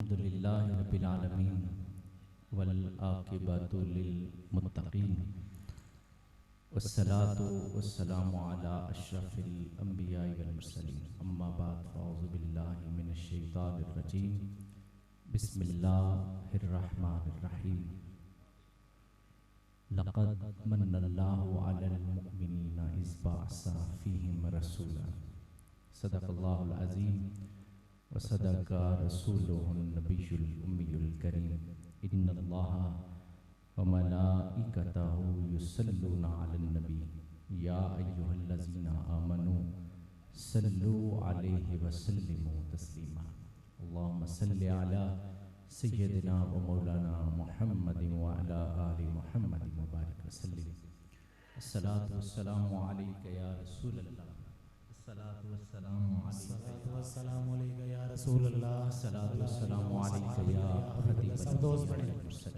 अल्हम्दुलिल्लाहि रब्बिल आलमीन वल आक़िबतु लिल मुत्तक़ीन वस्सलातु वस्सलामु अला अशरफिल अंबियाइ वल मुरसलीन अम्मा बाद फ़अऊज़ु बिल्लाहि मिनश शैतानिर रजीम बिस्मिल्लाहिर रहमानिर रहीम लक़द मन्नल्लाहु अलल मुअमिनीना इज़ बअसा फ़ीहिम रसूलन सदक़ल्लाहुल अज़ीम व सदक़ा रसूलुहुन नबियुल उम्मियुल करीम इन्नल्लाहा व मलाइकतहु युसल्लूना अलन नबी या अय्युहल्लज़ीना आमनू सल्लू अलैहि व सल्लिमू तस्लीमा अल्लाहुम्मा सल्लि अला सय्यदिना व मौलाना मुहम्मदिन व अला आलि मुहम्मदिन व बारिक व सल्लिम अस्सलातु वस्सलामु अलैका या रसूलल्लाह अस्सलातु वस्सलामु अलैका या रसूलल्लाह अस्सलातु वस्सलामु अलैका या खतीबल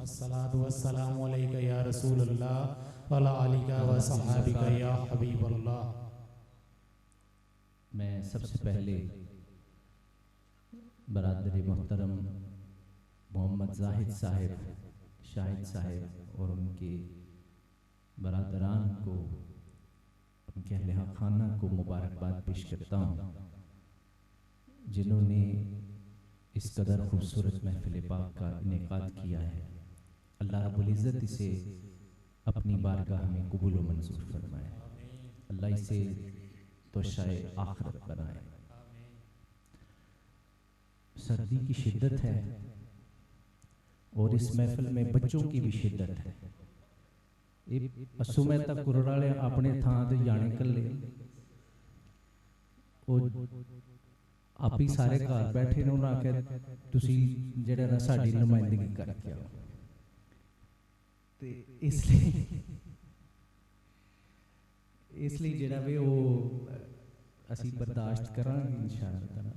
अस्सलातु वस्सलामु अलैका या रसूलल्लाह व अला आलिका व सहाबिका या हबीबल्लाह। मैं सबसे पहले बरादरी मोहतरम मोहम्मद जाहिद साहिब, शाहिद साहिब और उनके बरादरान को, उनके अहले खाना को मुबारकबाद पेश करता हूँ जिन्होंने इस कदर खूबसूरत महफिल पाक का इनेकाद किया है। अल्लाह रब्बुल इज़्ज़त इसे अपनी बारगाह में कबूल व मंजूर फरमाए। अल्लाह इसे तोशाए आखिरत बनाए। सर्दी की शिद्दत है और इस महफिल में बच्चों की भी शिद्दत है। असुमे तक कुराले अपने थां ते जाने कल्ले आप ही सारे घर बैठे ने उन्हें आख्या तुसी जेड़ा ना साडी नुमाइंदगी करके आओ ते इसलिए जेड़ा वे वो असी बर्दाश्त करांगे इंशाअल्लाह ताला।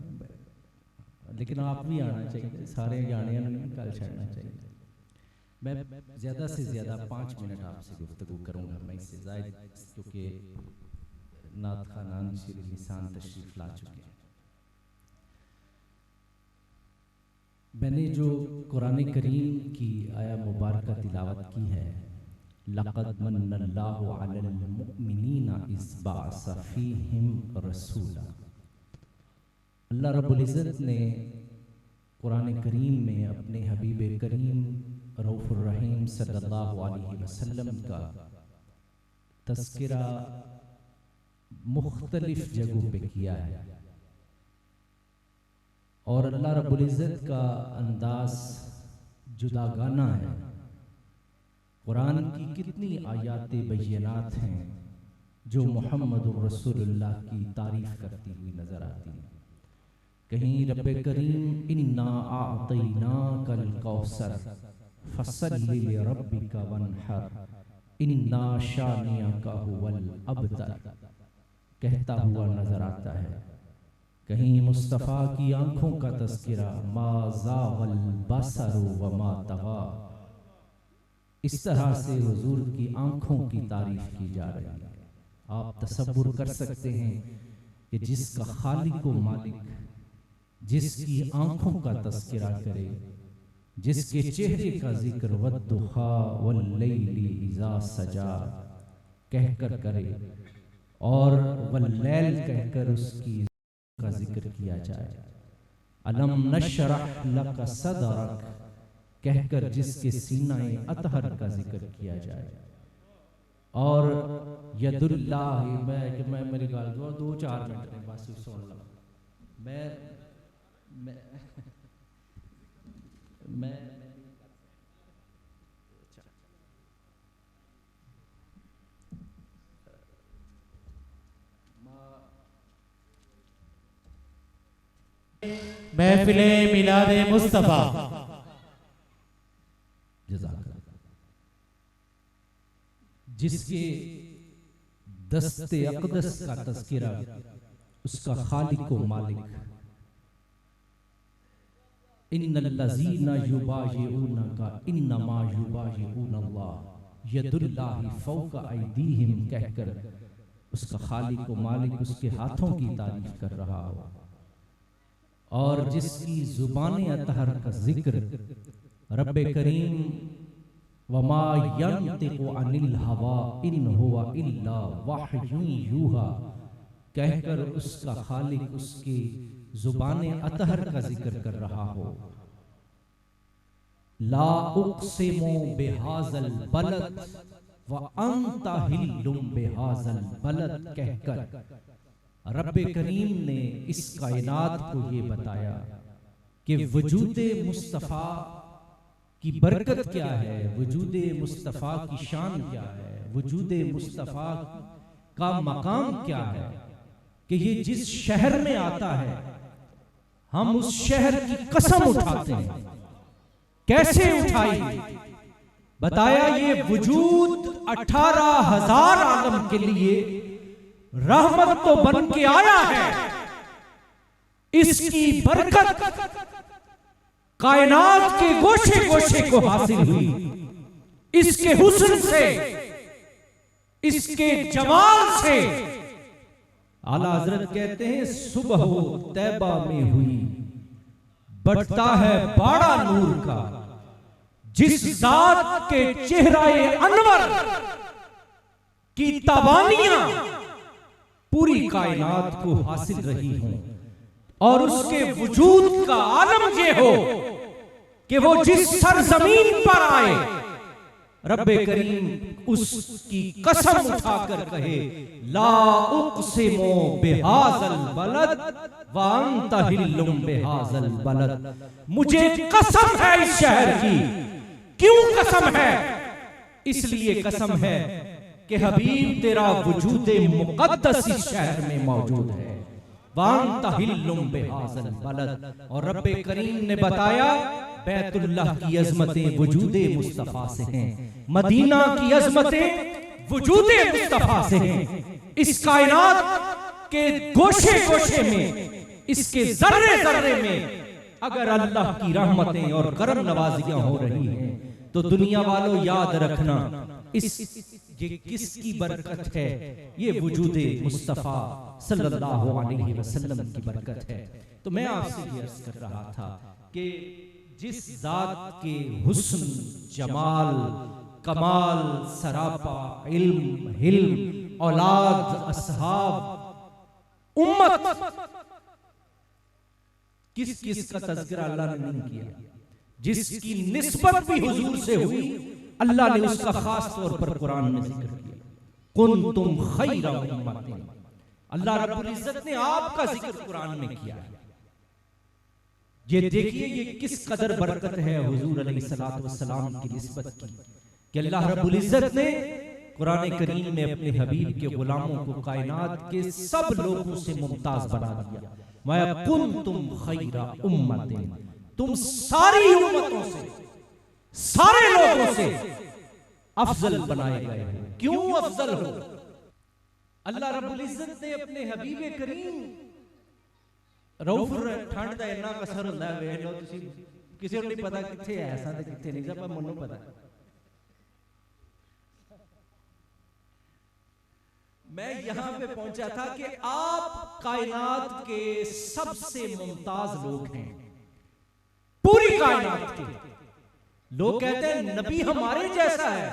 लेकिन आप भी आना चाहिए, सारे जाने नहीं कल छड़ना चाहिए। मैं ज़्यादा से ज़्यादा 5 मिनट आपसे गुफ्तगू करूँगा, मैं इससे ज़ायद, क्योंकि नात खानान शिर लिसान तशरीफ़ ला चुके हैं। मैंने जो कुरान करीम की आया मुबारक तिलावत की है, लक़द मन्नल्लाहु अलल मुअमिनीना इज़ बअसा फ़ीहिम रसूला। अल्लाह रब्बुल इज़्ज़त ने कुरान करीम में अपने हबीब करीम रऊफ़ुर रहीम सल्लल्लाहु अलैहि वसल्लम का तज़किरा मुख्तलिफ जगहों पे किया है और अल्लाह रब्बुल इज़्ज़त का अंदाज जुदागाना है। कुरान की कितनी आयात बय्यनात हैं जो मुहम्मदुर रसूलुल्लाह की तारीफ़ करती हुई नज़र आती हैं। कहीं रब्बे करीम इन्ना आतैनाकल कौसर फसल्लि लिरब्बिका वन्हर इन्ना शानिअका हुवल अबतर कहता हुआ नजर आता है। कहीं मुस्तफ़ा की आंखों का तज़किरा मा ज़ागल बसरु व मा तग़ा, इस तरह से हुजूर की आंखों की तारीफ की जा रही है। आप तसव्वुर कर सकते हैं कि जिसका खालिक व मालिक जिसकी आंखों का तज़किरा करे, जिसके चेहरे का जिक्र वद्दुहा वल्लैली इज़ा सजा कहकर करे और वल्लैल कहकर उसकी का जिक्र किया जाए, अलम नशरह लका सदरक कहकर जिसके सीनाए अतहर का जिक्र किया जाए, और यदुल्लाह मैं मेरी गाल 2-4 मिनट में बस सुन लो। मैं महफिले मिलादे मुस्तफा जिसके दस्ते अक़दस का तज़किरा उसका खालिक व मालिक, इन्नल्लज़ीना युबायिऊनका इन्नमा युबायिऊनल्लाह यदुल्लाहि फ़ौक़ा अयदीहिम कहकर उसका खालिक व मालिक उसके हाथों की तारीफ कर रहा हो और जिसकी ज़ुबान अतहर का जिक्र रब्बे करीम वमा यंतिकु अनिल हवा इन हुवा इल्ला वह्युन यूहा कहकर उसका खालिक उसकी ज़ुबान अतहर का जिक्र कर रहा हो। ला उक़सिमु बिहाज़ल बलद व अंता हिल्लुम बिहाज़ल बलद कहकर रब्बे करीम ने इस कायनात को ये बताया कि वजूदे मुस्तफ़ा की बरकत क्या है, वजूदे मुस्तफ़ा की शान क्या है, वजूदे मुस्तफ़ा का मकाम क्या है, कि ये जिस शहर में आता है हम उस शहर की कसम उठाते हैं। कैसे उठाई? बताया ये वजूद 18,000 आलम के लिए रहमत तो बन के आया है, इसकी बरकत कायनात के गोशे गोशे को हासिल हुई। इसके हुस्न से, इसके जमाल से आला हजरत कहते हैं सुबह तैबा में हुई बढ़ता है बाड़ा नूर का, जिस जात के चेहराए अनवर की तबानियां पूरी कायनात को हासिल रही हों और उसके वजूद का आलम ये हो कि वो जिस सरजमीन पर आए रब्बे करीम उसकी कसम उठाकर कहे ला उक़सिमु बिहाज़ल बलद व अंता हिल्लुम बिहाज़ल बलद। मुझे कसम है इस शहर की। क्यों कसम है? इसलिए कसम है कि हबीब तेरा वजूदे मुक़द्दस इस शहर में मौजूद है। वांता हिल्लुम बिहाज़ल बलद। और रब्बे करीम ने बताया बैतुल्लाह की अज़मतें वजूदे मुस्तफ़ा से हैं, मदीना की अज़मतें वजूदे मुस्तफ़ा से हैं। इस कायनात के गोशे गोशे में, इसके जर्रे जर्रे में अगर अल्लाह की रहमतें और करम नवाजियां हो रही हैं तो दुनिया वालों याद रखना ये किसकी बरकत है? ये वजूदे मुस्तफ़ा सल्लल्लाहु अलैहि वसल्लम की बरकत है। तो मैं आपसे ये अर्ज़ कर रहा था कि जिस जात के हुस्न, जमाल, कमाल, सरापा, इल्म, हिल्म, औलाद, असहाब, उम्मत, किस किस का तज़किरा अल्लाह ने नहीं किया? जिसकी निस्बत भी हुजूर से हुई अल्लाह ने उसका खास तौर पर कुरान में जिक्र किया। कुंतुम खैरा उम्मतिन। अल्लाह रब्बुल इज्जत ने आपका जिक्र कुरान में किया है। ये देखिए ये किस कदर बरकत है हुजूर अलैहिस्सलातु वस्सलाम की निस्बत की कि अल्लाह रब्बुल इज्जत ने कुरान करीम में अपने हबीब के गुलामों को कायनात के सब लोगों से मुमताज बना दिया। मैं कुंतुम खैरा उम्मतिन, तुम सारी उम्मतों से, सारे लोगों से अफजल बनाए गए हो। क्यों अफजल हो? अल्लाह रब्बुल इज्जत ने अपने हबीब करीम रऊफ ठंड का इन्ना कसर होता है, वेख लो तुसी, किसी को नहीं पता किथे है ऐसा ते किथे नहीं, पर मन्नू पता। मैं यहां पे पहुंचा था कि आप कायनात के सबसे मुमताज लोग हैं, पूरी कायनात के। लोग कहते हैं नबी हमारे जैसा है,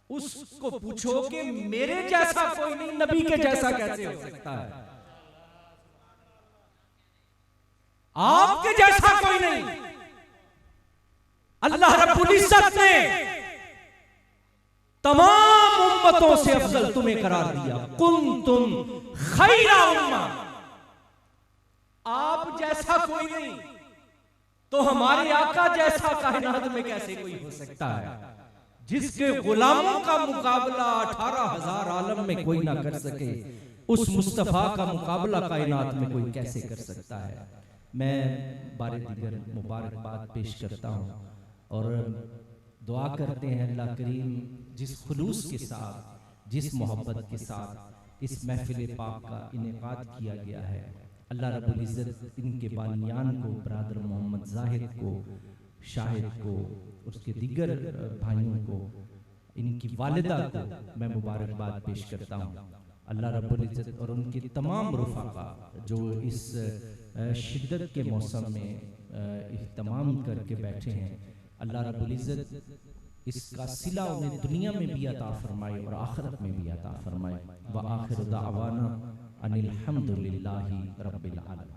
उसको पूछो कि मेरे जैसा कोई नहीं, नबी के जैसा कैसे हो सकता है? आपके जैसा कोई नहीं। अल्लाह रब्बुल इज्जत ने तमाम उम्मतों से अफजल तुम्हें करार दिया। कुंतुम खैरा उम्मा, आप जैसा कोई नहीं तो हमारे आका जैसा कायनात में कैसे कोई हो सकता है? जिसके गुलामों का मुकाबला 18,000 आलम में कोई ना कर सके, उस मुस्तफा का मुकाबला कायनात में कोई कैसे कर सकता है? मैं बारे दीगर मुबारकबाद पेश करता हूँ और दुआ करते हैं अल्लाह करीम जिस खुलूस के साथ, जिस मोहब्बत के साथ इस महफिल पाक का इनेकाद किया गया है, अल्लाह रब्बुल इज़्ज़त इनके बानियान को, बरादर मोहम्मद जाहिद को, शाहिद को, उसके दीगर भाइयों को, इनकी वालिदा को मैं मुबारकबाद पेश करता हूँ। अल्लाह रब्बुल इज़्ज़त और उनके तमाम रुफ़ाक़ा जो इस शिद्दत के मौसम में इह्तमाम करके बैठे हैं। अल्लाह रब्बुल इज़्ज़त इसका सिला उन्हें दुनिया में भी अता फरमाए और आखिरत में भी अता फरमाए। व आखिर दावाना अनिल हम्दुलिल्लाहि रब्बिल आलमीन।